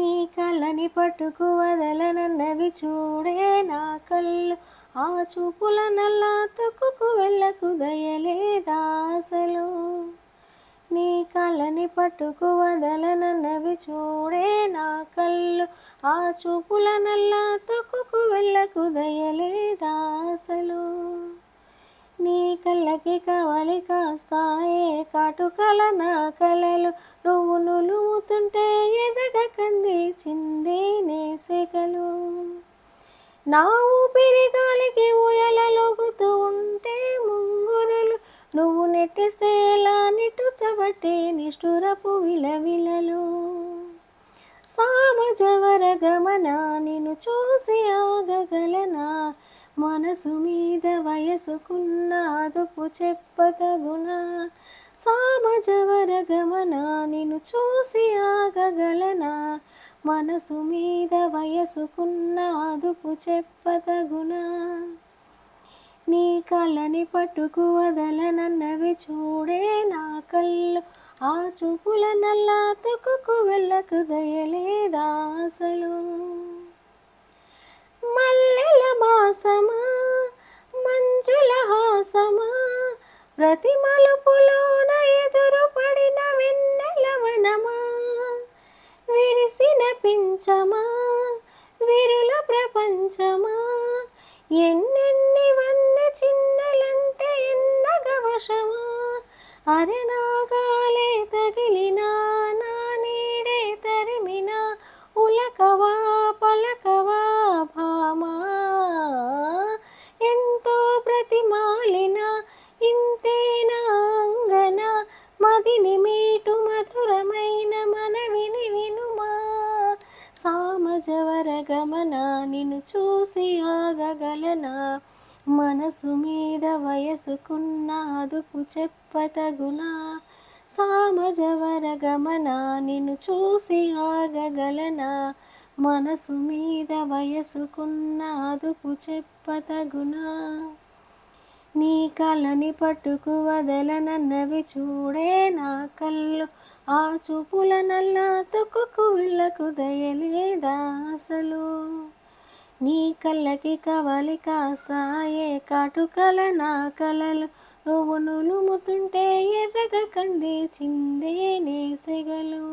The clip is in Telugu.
నీ కళ్ళని పట్టుకు వదలనన్నవి చూడే నా కళ్ళు, ఆ చూపుల నల్లా తొక్కుకు వెళ్ళకు దయలేదాసలు. నీ కళ్ళని పట్టుకు వదలనన్నవి చూడే నా కళ్ళు, ఆ చూపుల నల్లా తొక్కుకు వెళ్ళకు దయలేదాసలు. నీ కళ్ళకి కవలి కాస్తాయే కాటుకల నా కలలు, నువ్వు నులుముతుంటే ఎదగ కంది చిందే సెగలు. నా ఊపిరి గాలికి ఊయలలోగుతూ ఉంటే ముంగురులు, నువ్వు నెట్టేస్తే ఎలా నిట్టుచబట్టే నిష్ఠురపు విలవిలలు. సామజవర గమన నిన్ను చూసి ఆగగలనా, మనసు మీద వయసుకున్న అదుపు చెప్పతగునా. సామజవర గమన నిన్ను చూసి ఆగగలనా, మనసు మీద వయసుకున్న అదుపు చెప్పతగునా. నీ కళ్ళని పట్టుకు వదలనన్నవి చూడే నా కళ్ళు, ఆ చూపుల నల్లా తొక్కుకు వెళ్ళకు దయలేదాసలు. మల్లెల మాసమా మంజుల హాసమా, ప్రతి మలుపులోన ఎదురు పడిన వెన్నెల వనమా, విరిసిన పించమా విరుల ప్రపంచమా, ఎన్నెన్ని వన్నె చిన్నలంటే ఎన్నగ వశమా. అరెనాగాలే తగిలినా నా నీడే తరిమినా, ఉలకవా పలకవా భామా. ఎంతో ప్రతిమాలిన ఇంతేనా అంగన, మదిని మీటు మధురమైన మనవిని వినుమా. సామజవర గమన నిన్ను చూసి ఆగగలనా, మనసు మీద వయసుకున్న అదుపు చెప్పతగునా. సామజవర గమన నిన్ను చూసి ఆగగలనా, మనసు మీద వయసుకున్న అదుపు చెప్పతగునా. నీ కళ్ళని పట్టుకు వదలనన్నవి చూడే నా కళ్ళు, ఆ చూపుల నల్లా తొక్కుకు వెళ్ళకు దయలేదాసలు. నీ కళ్ళకి కవలి కాస్తాయే కాటుకల నా కలలు, నువ్వు నులుముతుంటే ఎర్రగ కంది చిందే సెగలు.